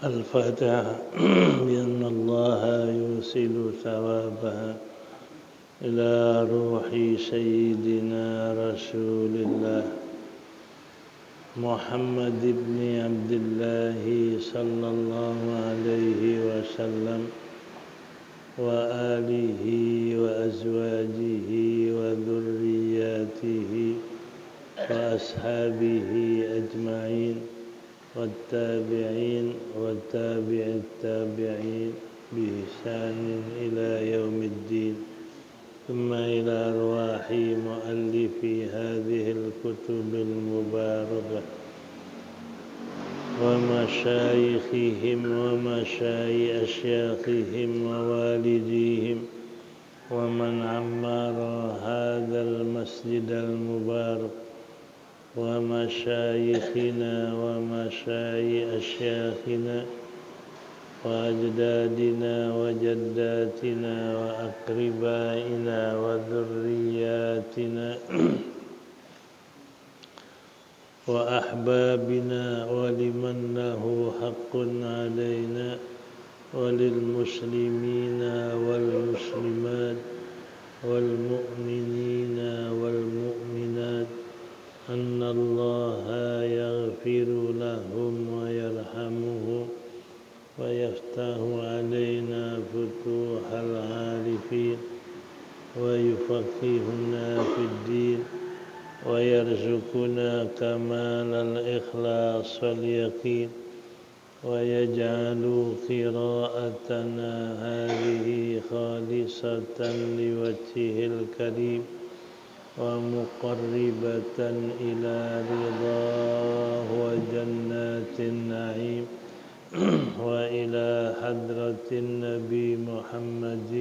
الفاتحة بأن الله يوصل ثوابها إلى روح سيدنا رسول الله محمد بن عبد الله صلى الله عليه وسلم وآله وأزواجه وذرياته وأصحابه أجمعين والتابعين وتابع التابعين بإحسان إلى يوم الدين ثم إلى أرواح مؤلفي هذه الكتب المباركة ومشايخهم ومشايخ أشياخهم ووالديهم ومن عمر هذا المسجد المبارك ومشايخنا ومشايخ أشياخنا وأجدادنا وجداتنا وأقربائنا وذرياتنا وأحبابنا ولمن له حق علينا وللمسلمين والمسلمات والمؤمنين والمؤمنات أن الله يغفر لهم ويرحمهم ويفتح علينا فتوح العارفين ويفقهنا في الدين ويرزقنا كمال الإخلاص واليقين ويجعل قراءتنا هذه خالصة لوجهه الكريم ومقربة إلى رضاه وجنات النعيم وإلى حضرة النبي محمد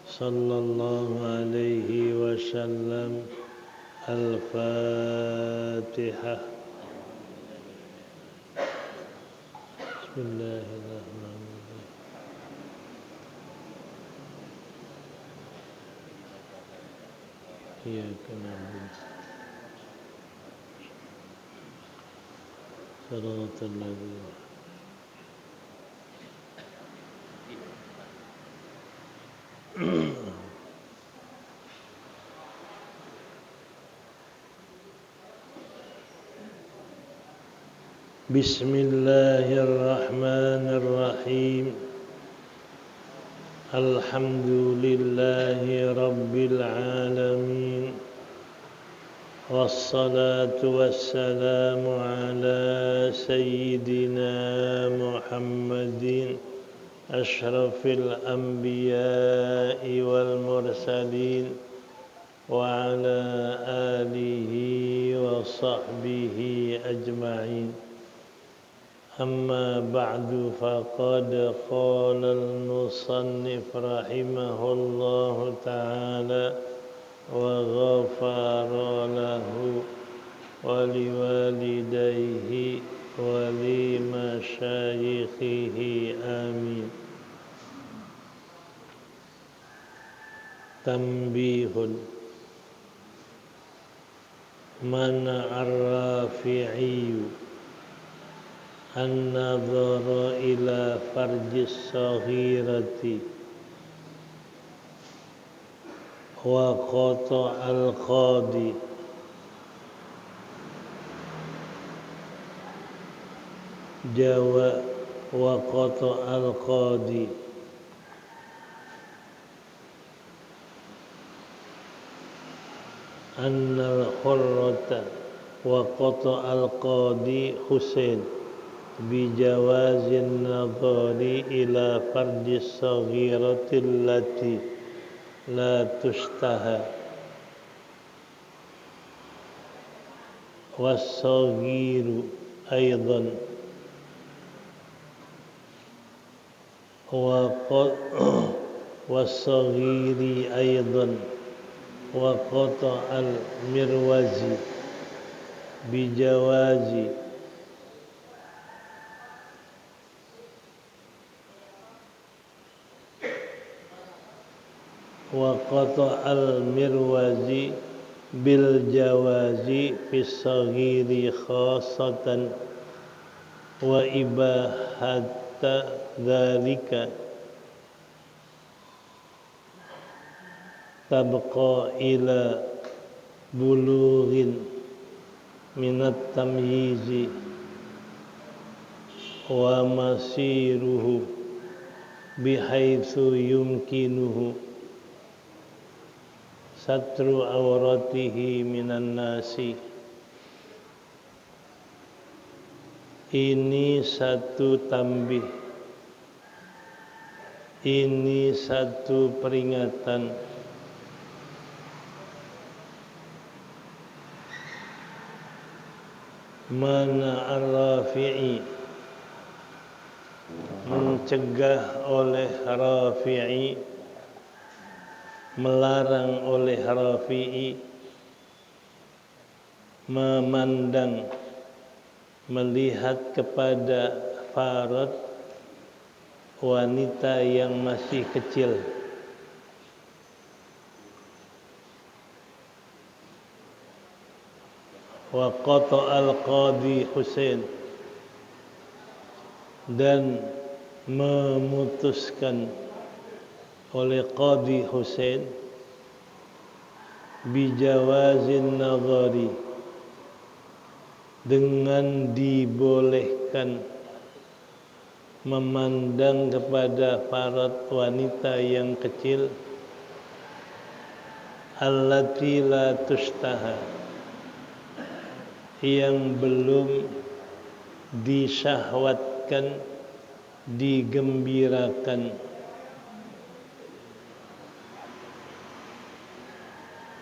صلى الله عليه وسلم. الفاتحة. بسم الله الرحمن الرحيم. إياك نعبد صراط الذين بسم الله الرحمن الرحيم. الحمد لله رب العالمين والصلاة والسلام على سيدنا محمد أشرف الأنبياء والمرسلين وعلى آله وصحبه أجمعين. أما بعد فقد قال المصنف رحمه الله تعالى وغفر له ولوالديه ولمشايخه آمين. تنبيه منع الرافعي النظر إلى فرج الصغيرة وقطع القاضي وقطع القاضي أن الحرة وقطع القاضي حسين بجواز النظر إلى فرج الصغيرة التي لا تشتهى والصغير أيضا والصغير أيضا وقطع المروز بجواز وقطع المروز بالجواز في الصغير خاصة wa ibahata dzalika tabqa ila bulughin minat tamyizi wa masiruhu bihaitsu yumkinuhu satru awratihi minan nasi. Ini satu tambih, ini satu peringatan mana Ar-Rafi'i, mencegah oleh Rafi'i, melarang oleh Rafi'i, memandang, melihat kepada farad wanita yang masih kecil. Wa qata'al Qadhi Husain, dan memutuskan oleh Qadhi Husain bijawazin nazari, dengan dibolehkan memandang kepada farad wanita yang kecil, allati la tushtaha, yang belum disyahwatkan, digembirakan.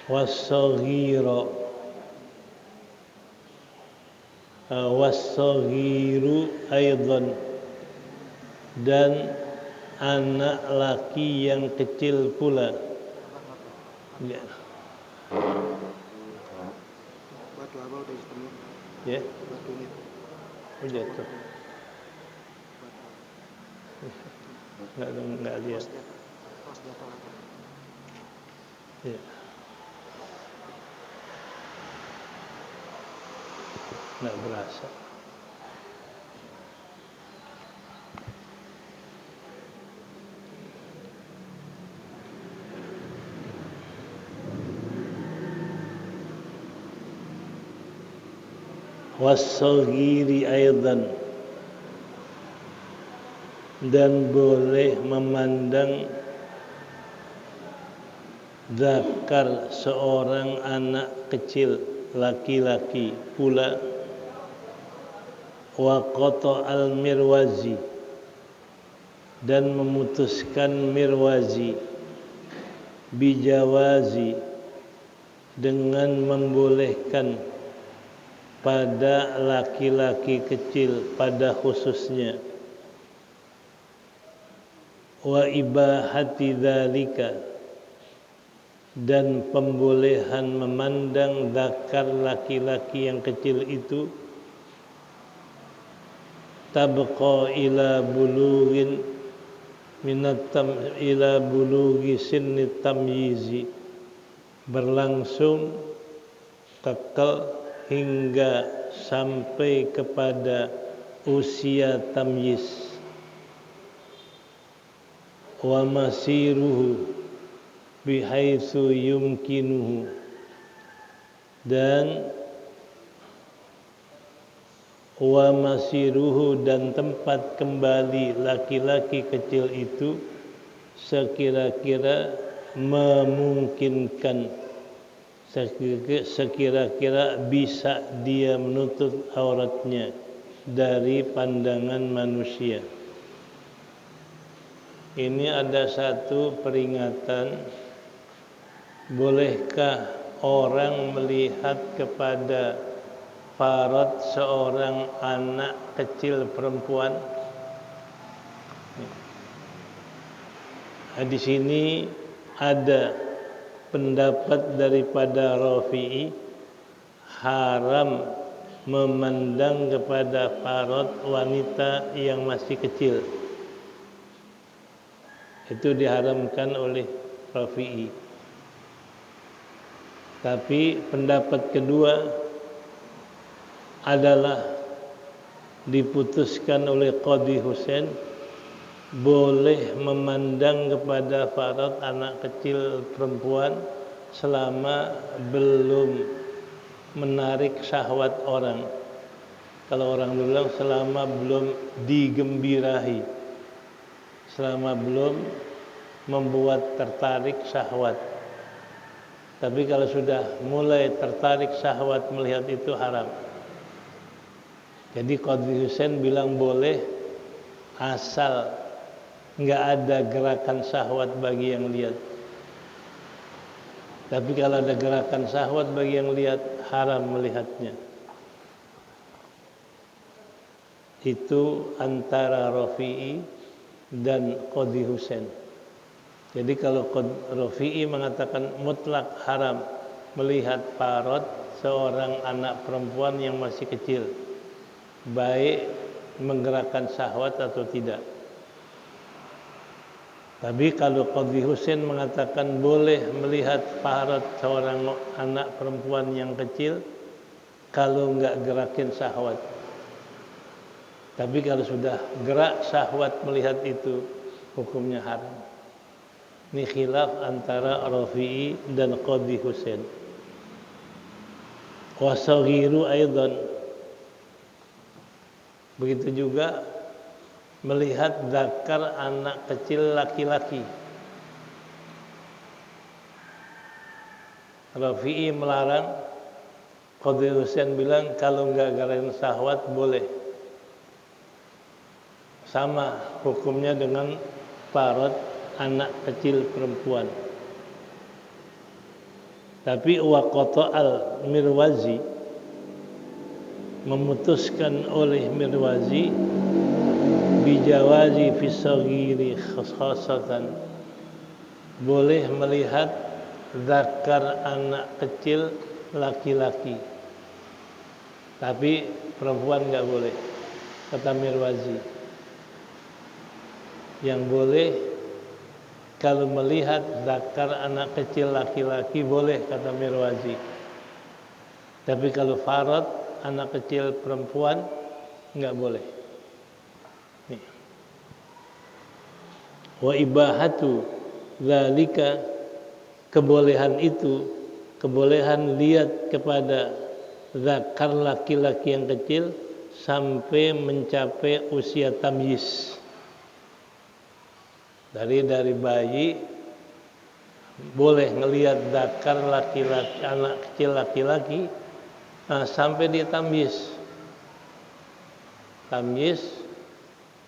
Was-saghiru aidan, dan anak laki yang kecil pula. Ya. Batu apa udah ketemu? Ya. Batunya. Oh jatuh. Enggak lihat. Pas jatuh apa? Ya. Enggak berasa. Was-saghiri aidan, dan boleh memandang zakar seorang anak kecil laki-laki pula. Wa qata'al mirwazi, dan memutuskan mirwazi, bijawazi, dengan membolehkan pada laki-laki kecil pada khususnya. Wa ibahati dzalika, dan pembolehan memandang zakar laki-laki yang kecil itu, tabqa ila bulughin ila bulughi sinni tamyizi, berlangsung kekal hingga sampai kepada usia tamyiz. Wa masiruhu bihaitsu yumkinuhu, dan wa masiruhu, dan tempat kembali laki-laki kecil itu sekira-kira memungkinkan, sekira-kira bisa dia menutup auratnya dari pandangan manusia. Ini ada satu peringatan, bolehkah orang melihat kepada farad seorang anak kecil perempuan? Di sini ada pendapat daripada Rafi'i, haram memandang kepada farad wanita yang masih kecil. Itu diharamkan oleh Rafi'i. Tapi pendapat kedua adalah diputuskan oleh Qadhi Husain boleh memandang kepada farad anak kecil perempuan selama belum menarik syahwat orang. Kalau orang bilang selama belum digembirahi, selama belum membuat tertarik syahwat. Tapi kalau sudah mulai tertarik syahwat melihat itu haram. Jadi Qadhi Husain bilang boleh asal nggak ada gerakan syahwat bagi yang lihat. Tapi kalau ada gerakan syahwat bagi yang lihat, haram melihatnya. Itu antara Rafi'i dan Qadhi Husain. Jadi kalau Rafi'i mengatakan mutlak haram melihat farad seorang anak perempuan yang masih kecil, baik menggerakkan syahwat atau tidak. Tapi kalau Qadhi Husain mengatakan boleh melihat farad seorang anak perempuan yang kecil kalau enggak gerakin syahwat. Tapi kalau sudah gerak syahwat melihat itu, hukumnya haram. Ini khilaf antara Rafi'i dan Qadhi Husain. Wasaghiru aidan. Begitu juga melihat zakar anak kecil laki-laki. Rafi'i melarang, Qadhi Husain bilang kalau enggak gerakan syahwat boleh. Sama hukumnya dengan farad anak kecil perempuan. Tapi waqata al-Mirwazi, memutuskan oleh Mirwazi bijawazi fi saghiri khasatan, boleh melihat zakar anak kecil laki-laki, tapi perempuan enggak boleh, kata Mirwazi. Yang boleh kalau melihat zakar anak kecil laki-laki boleh, kata Mirwazi. Tapi kalau farad anak kecil perempuan enggak boleh. Nih. Wa ibahatu zalika, kebolehan itu, kebolehan lihat kepada zakar laki-laki yang kecil sampai mencapai usia tamyiz. Dari bayi boleh ngelihat zakar laki-laki, anak kecil laki-laki, sampai dia tamyiz. Tamyiz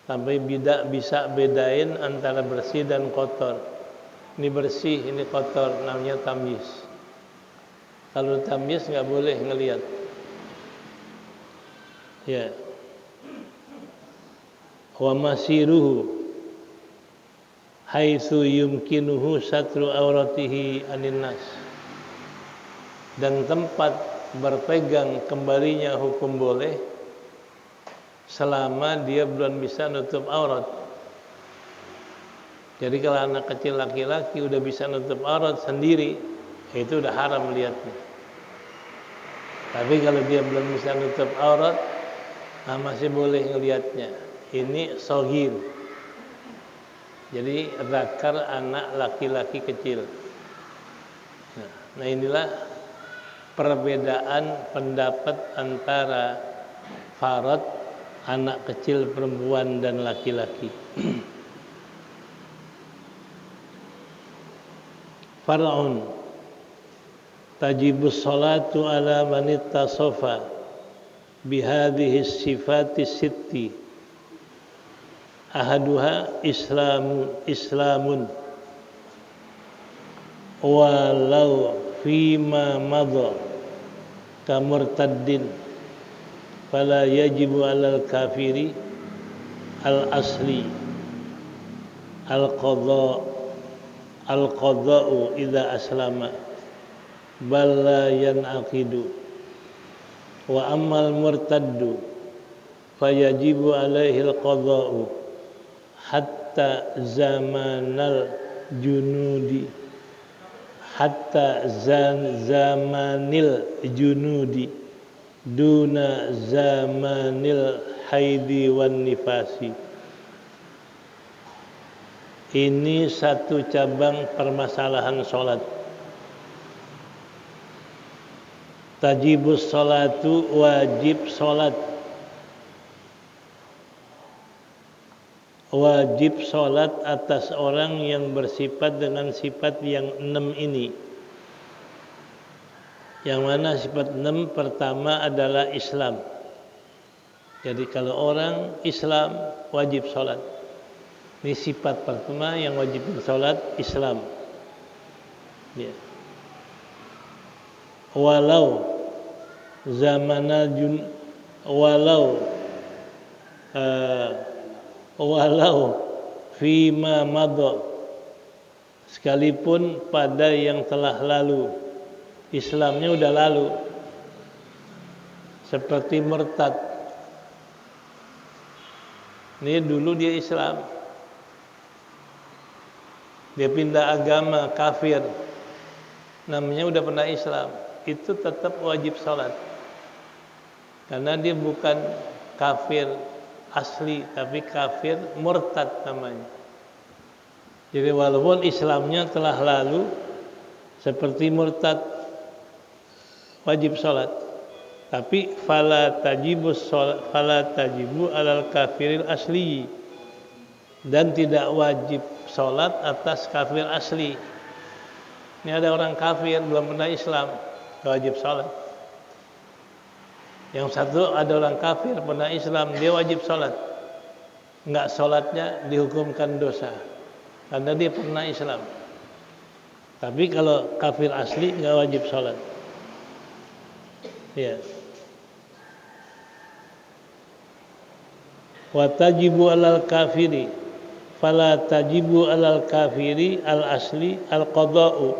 sampai bisa bedain antara bersih dan kotor. Ini bersih, ini kotor, namanya tamyiz. Kalau tamyiz nggak boleh ngelihat. Ya. Wa masiruhu haitsu yumkinuhu satru auratihi anin nas. Dan tempat berpegang kembalinya hukum boleh selama dia belum bisa nutup aurat. Jadi kalau anak kecil laki-laki udah bisa nutup aurat sendiri, itu udah haram melihatnya. Tapi kalau dia belum bisa nutup aurat, masih boleh ngelihatnya. Ini soghir. Jadi zakar anak laki-laki kecil. Nah inilah perbedaan pendapat antara farad anak kecil perempuan dan laki-laki. Far'un tajibus salatu ala man ittasafa bihadhihi sifati sitti ahaduha islamun walau fima madha kamurtaddin fala yajibu alal kafiri al asli al qada'u idza aslama bal la yanaqidu wa ammal murtaddu fayajibu alaihi al qada'u hatta zamanal junudi zamanil junudi duna zamanil haidi wan nifasi. Ini satu cabang permasalahan sholat. Tajibus sholatu, wajib sholat. Wajib sholat atas orang yang bersifat dengan sifat yang 6 ini. Yang mana sifat 6 pertama adalah Islam. Jadi kalau orang Islam wajib sholat. Ini sifat pertama yang wajib sholat, Islam. Ya. Walau fima madha, sekalipun pada yang telah lalu, Islamnya udah lalu, seperti murtad. Ini dulu dia Islam, dia pindah agama, kafir, namanya udah pernah Islam, itu tetap wajib sholat, karena dia bukan kafir asli, tapi kafir murtad namanya. Jadi walaupun Islamnya telah lalu, seperti murtad, wajib sholat. Tapi fala tajibu alal kafiril asli, dan tidak wajib sholat atas kafir asli. Ini ada orang kafir belum pernah Islam, wajib sholat. Yang satu ada orang kafir pernah Islam, dia wajib sholat. Enggak sholatnya dihukumkan dosa, karena dia pernah Islam. Tapi kalau kafir asli enggak wajib sholat. Ya. Wa tajibu alal kafiri, fala tajibu alal kafiri al asli al qada'u,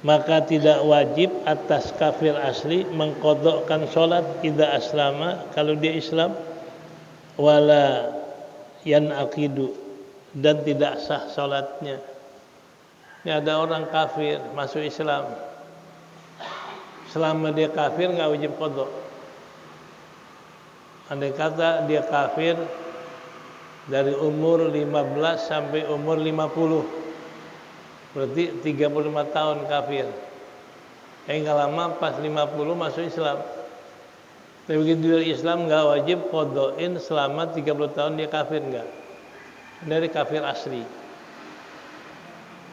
maka tidak wajib atas kafir asli mengqadhakan sholat idza aslama, kalau dia Islam, wala yanaqidu, dan tidak sah sholatnya. Ini ada orang kafir masuk Islam, selama dia kafir nggak wajib qadha. Andai kata dia kafir dari umur 15 sampai umur 50, berarti 35 tahun kafir. Enggak lama pas 50 masuk Islam. Tapi begitu dari Islam nggak wajib qadhain selama 30 tahun dia kafir, enggak. Dari kafir asli.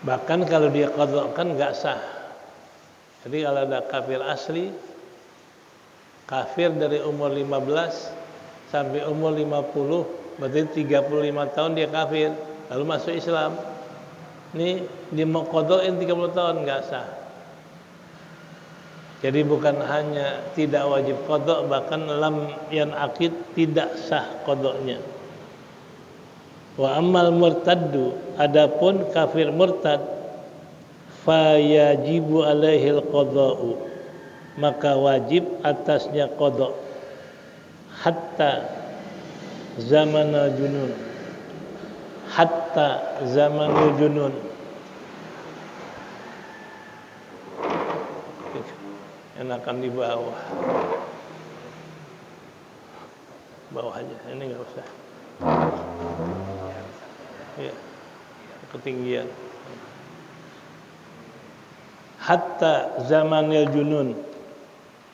Bahkan kalau dia qadhakan nggak sah. Jadi kalau ada kafir asli, kafir dari umur 15 sampai umur 50, berarti 35 tahun dia kafir, lalu masuk Islam. Ini dia mau qadhain 30 tahun nggak sah. Jadi bukan hanya tidak wajib qadha, bahkan lam yanaqid, tidak sah qadhanya. Wa ammal murtaddu, adapun kafir murtad, fa yajibu alaihil qadha'u, maka wajib atasnya qadha hatta zamanul junun, hatta zamanul junun. Enakan di bawah, bawah aja, ini nggak usah. Ya, ketinggian. Hatta zamanil junun,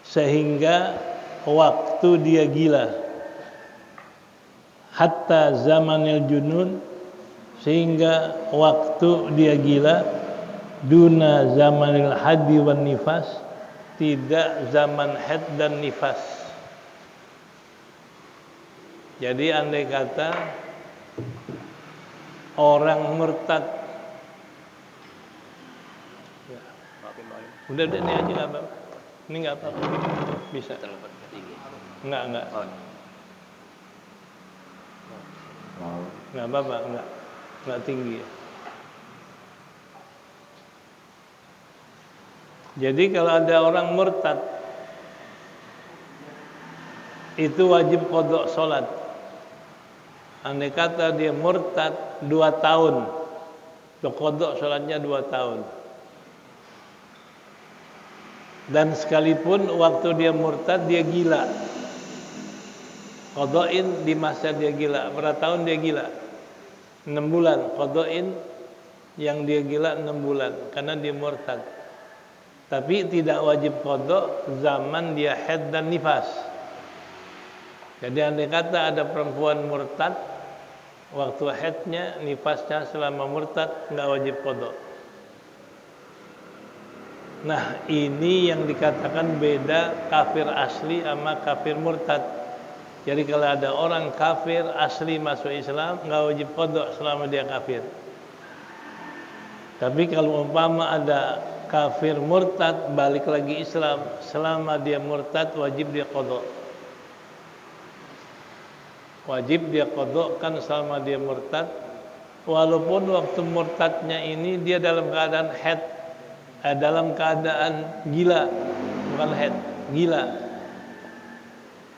sehingga waktu dia gila. Hatta zamanil junun, sehingga waktu dia gila. Duna zamanil hadi wan nifas, tidak zaman haid dan nifas. Jadi andai kata orang murtad, ya. Udah ini aja nggak apa-apa. Ini nggak apa-apa, bisa. Enggak. Nggak apa-apa, nggak tinggi. Jadi kalau ada orang murtad, itu wajib qadha sholat. Andai kata dia murtad 2 tahun, qadha sholatnya 2 tahun. Dan sekalipun waktu dia murtad dia gila, Qada'in di masa dia gila. Berapa tahun dia gila? 6 bulan. Qada'in yang dia gila 6 bulan karena dia murtad. Tapi tidak wajib qada zaman dia haid dan nifas. Jadi andai kata ada perempuan murtad waktu haidnya, nifasnya selama murtad, enggak wajib qada. Nah, ini yang dikatakan beda kafir asli sama kafir murtad. Jadi kalau ada orang kafir asli masuk Islam, enggak wajib qada selama dia kafir. Tapi kalau umpama ada kafir murtad balik lagi Islam, selama dia murtad wajib dia qada. Wajib dia qada kan selama dia murtad, walaupun waktu murtadnya ini dia dalam keadaan haid, dalam keadaan gila, bukan haid, gila.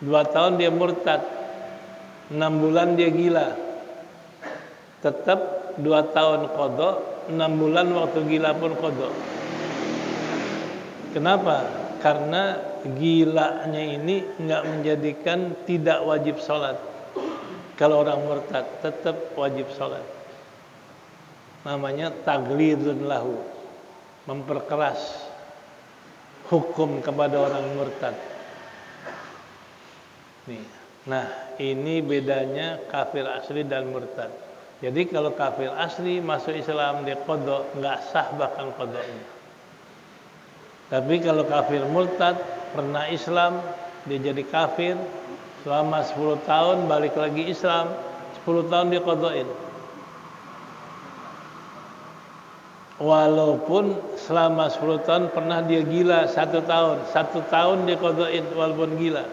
2 tahun dia murtad, 6 bulan dia gila, tetap 2 tahun qada, 6 bulan waktu gila pun qada. Kenapa? Karena gilanya ini enggak menjadikan tidak wajib sholat. Kalau orang murtad tetap wajib sholat. Namanya taglidun lahu, memperkeras hukum kepada orang murtad. Nih. Nah, ini bedanya kafir asli dan murtad. Jadi kalau kafir asli masuk Islam dia qada, enggak sah bahkan qadanya. Tapi kalau kafir murtad pernah Islam, dia jadi kafir selama 10 tahun, balik lagi Islam, 10 tahun dia qadain. Walaupun selama 10 tahun pernah dia gila 1 tahun, 1 tahun dia qadain walaupun gila.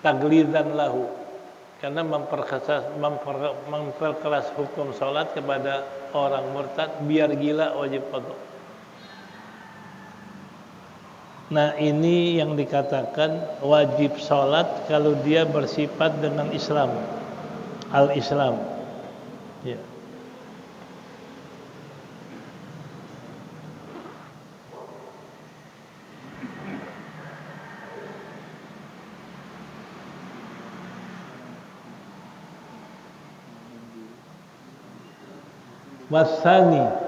Taglidan lahu, karena memperkeras hukum salat kepada orang murtad, biar gila wajib qada. Nah, ini yang dikatakan wajib sholat kalau dia bersifat dengan Islam, al-Islam. Ya. Wasani,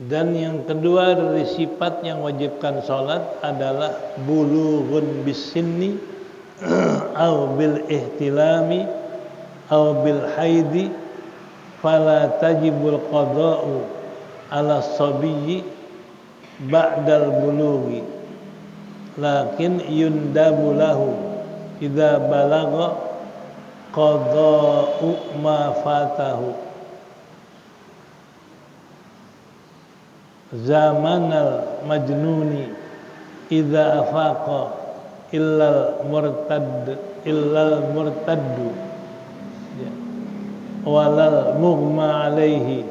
dan yang kedua dari sifat yang wajibkan sholat adalah bulughun bisinni au bil ihtilami au bil haidi fala tajibul qada'u ala sabiyyi ba'dal bulughi lakin yundabu lahu idza balagha qada'u ma fatahu zamanal majnuni idza afaqa illal murtaddu ya. Walal mughma alaihi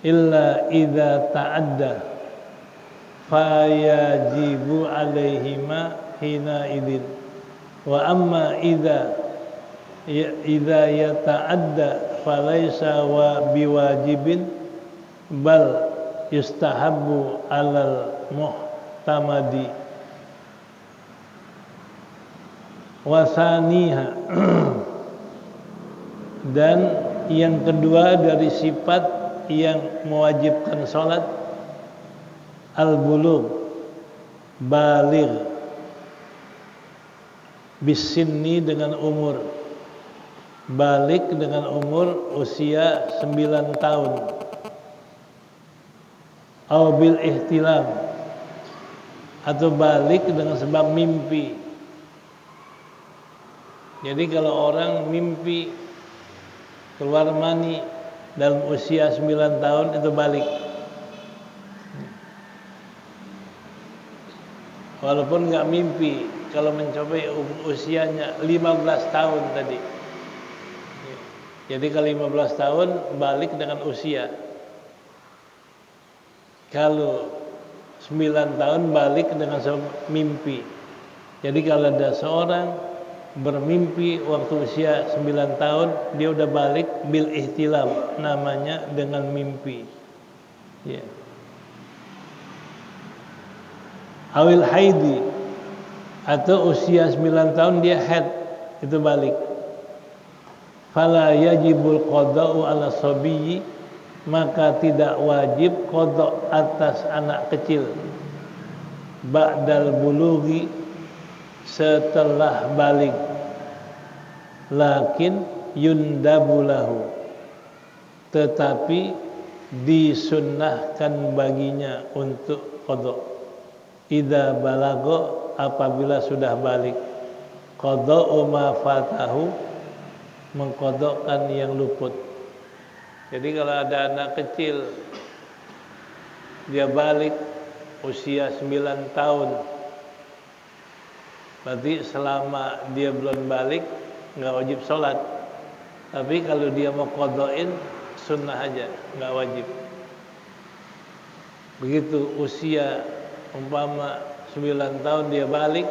illa idza ta'adda fayajibu alaihima hina idin wa amma idza yata'adda falaysa wa biwajibin bal yustahabbu alal muhtamadi wasaniha dan yang kedua dari sifat yang mewajibkan salat al-bulugh, baligh, bisinni dengan umur, balik dengan umur usia 9 tahun, au bil ihtilam, atau balik dengan sebab mimpi. Jadi kalau orang mimpi keluar mani dalam usia 9 tahun itu balik. Walaupun enggak mimpi, kalau mencapai usianya 15 tahun tadi. Jadi kalau 15 tahun balik dengan usia. Kalau 9 tahun balik dengan mimpi. Jadi kalau ada seorang bermimpi waktu usia 9 tahun, dia udah balik bil ihtilam, namanya dengan mimpi. Ya. Awil haidi, atau usia 9 tahun dia haid, itu balik. Fala yajibul qada'u ala sabiyyi, maka tidak wajib qada' atas anak kecil ba'dal bulughi, setelah balik. Lakin yundabu lahu, tetapi disunnahkan baginya untuk qada'. Idza balagha, apabila sudah balik. Qada'u ma fatahu, mengqada'kan yang luput. Jadi kalau ada anak kecil dia balik usia 9 tahun, berarti selama dia belum balik nggak wajib sholat. Tapi kalau dia mau qada'in, sunnah aja, nggak wajib. Begitu usia umpama 9 tahun dia balik,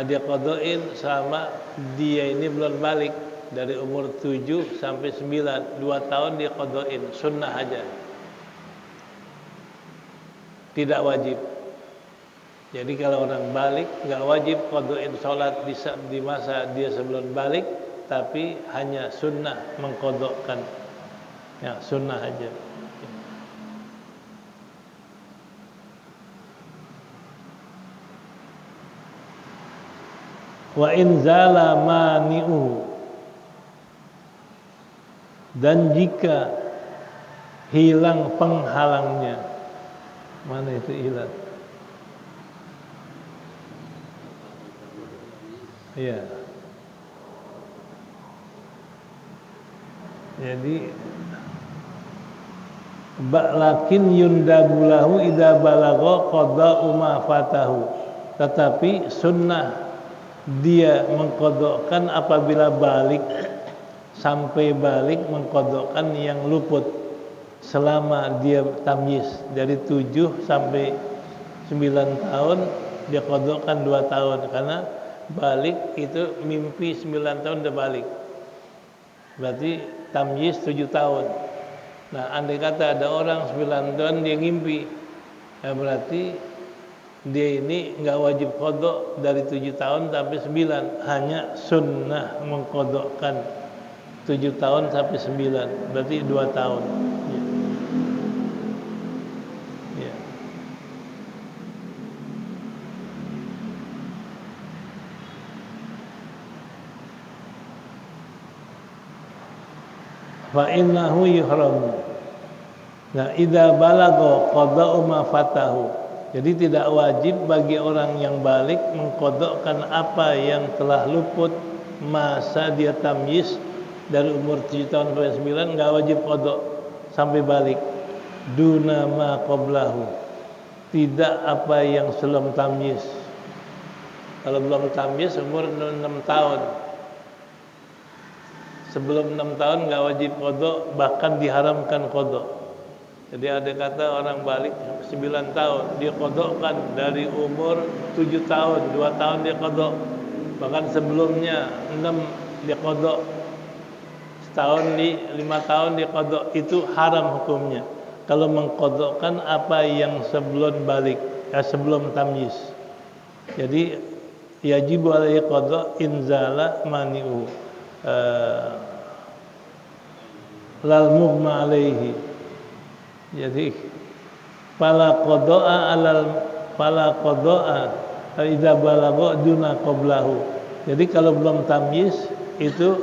dia qada'in selama dia ini belum balik. Dari umur 7 sampai 9, 2 tahun dia qada'in, sunnah aja, tidak wajib. Jadi kalau orang balik nggak wajib qada'in sholat di masa dia sebelum balik, tapi hanya sunnah mengqada'kan, ya sunnah aja. Wa in zala mani'uhu, dan jika hilang penghalangnya. Mana itu hilang? Iya. Jadi lakin yundabulahu idza balagha qada'u ma fatahu, tetapi sunnah dia mengqada'kan apabila balik, sampai balik mengqada'kan yang luput selama dia tamyiz. Dari 7 sampai 9 tahun dia qada'kan 2 tahun, karena balik itu mimpi 9 tahun udah balik, berarti tamyiz 7 tahun. Nah, andai kata ada orang 9 tahun dia ngimpi, ya berarti dia ini nggak wajib qada' dari 7 tahun sampai 9, hanya sunnah mengqada'kan 7 tahun sampai 9, berarti 2 tahun. Ya. Ya. Fa innahu yuhramu. Nah, idza balagha qada'u ma fatahu. Jadi tidak wajib bagi orang yang balik mengqada'kan apa yang telah luput masa dia tamyiz. Dari umur 7 tahun sampai 9 nggak wajib qada' sampai balik. Duna ma qablahu, tidak apa yang sebelum tamyiz. Kalau belum tamyiz umur 6 tahun, sebelum 6 tahun nggak wajib qada', bahkan diharamkan qada'. Jadi ada kata orang balik 9 tahun dia qada'kan, dari umur 7 tahun 2 tahun dia qada', bahkan sebelumnya 6 dia qada', setahun 5 tahun dia qada', itu haram hukumnya kalau mengqada'kan apa yang sebelum balik, sebelum tamyiz. Jadi yajib alaihi qada' inzala mani'u lal mughma alaihi. Jadi fala qada'a idza balagha duna qablahu. Jadi kalau belum tamyiz itu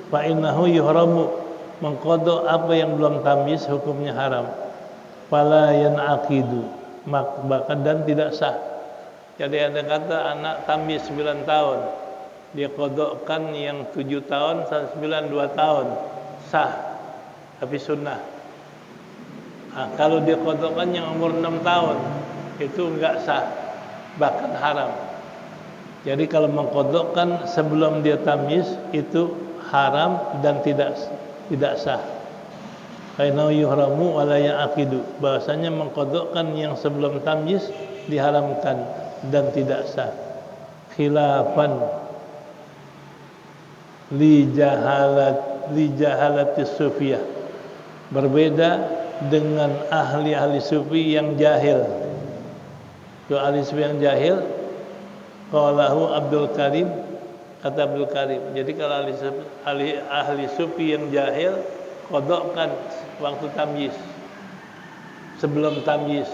fa innahu yuhramu, mengqada' apa yang belum tamyiz hukumnya haram. Fala yanaqidu, bahkan dan tidak sah. Jadi ada kata anak tamyiz 9 tahun dia qada'kan yang 7 tahun sampai 9 2 tahun, sah, tapi sunnah. Nah, kalau dia qada'kan yang umur 6 tahun itu enggak sah, bahkan haram. Jadi kalau mengqada'kan sebelum dia tamyiz itu haram dan tidak sah. Kainau yuhramu wala ya'aqidu, bahasanya mengqada'kan yang sebelum tamyiz diharamkan dan tidak sah. Khilafan li jahalati sufiyah, berbeda dengan ahli-ahli sufi yang jahil. Itu ahli sufi yang jahil, qalahu Abdul Karim, kata Abdul Karim. Jadi kalau ahli sufi yang jahil, qadha kan waktu tamyiz, sebelum tamyiz.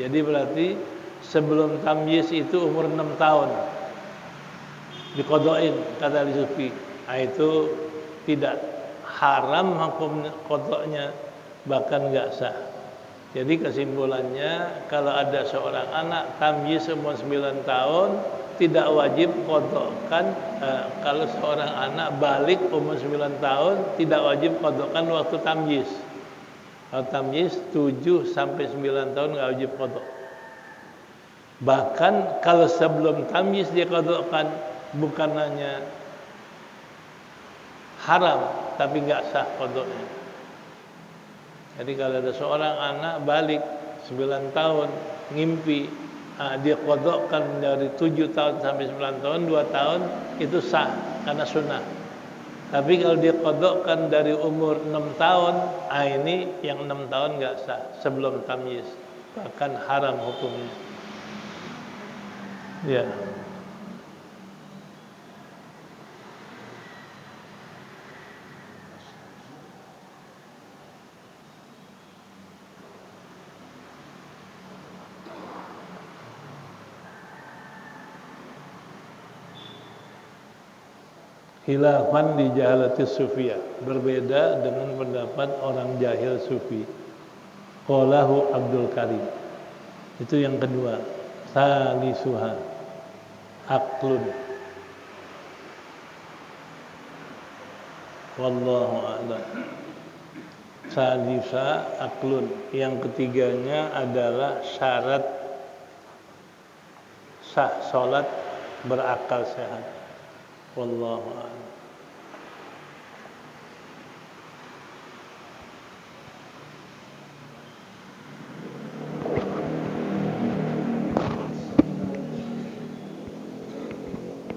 Jadi berarti sebelum tamyiz itu umur 6 tahun diqadhain kata ahli sufi. Nah, itu tidak haram hukum qadhanya, bahkan enggak sah. Jadi kesimpulannya, kalau ada seorang anak tamyiz umur 9 tahun tidak wajib qadhakan. Kalau seorang anak balik umur 9 tahun tidak wajib qadhakan waktu tamyiz. Kalau tamyiz 7 sampai 9 tahun enggak wajib qadha. Bahkan kalau sebelum tamyiz dia qadhakan, bukan hanya haram tapi enggak sah qadhanya. Jadi kalau ada seorang anak balik 9 tahun ngimpi, dia qadhakan dari 7 tahun sampai 9 tahun, 2 tahun itu sah karena sunnah. Tapi kalau dia qadhakan dari umur 6 tahun, ini yang 6 tahun enggak sah sebelum tamyiz, bahkan haram hukumnya. Ya. Khilafan di jahalati sufiyah, berbeda dengan pendapat orang jahil sufi. Qalahu Abdul Karim. Itu yang kedua. Salisuha aqlun. Wallahu a'lam. Salisa aqlun. Yang ketiganya adalah syarat sah salat berakal sehat. Wallahu a'lam.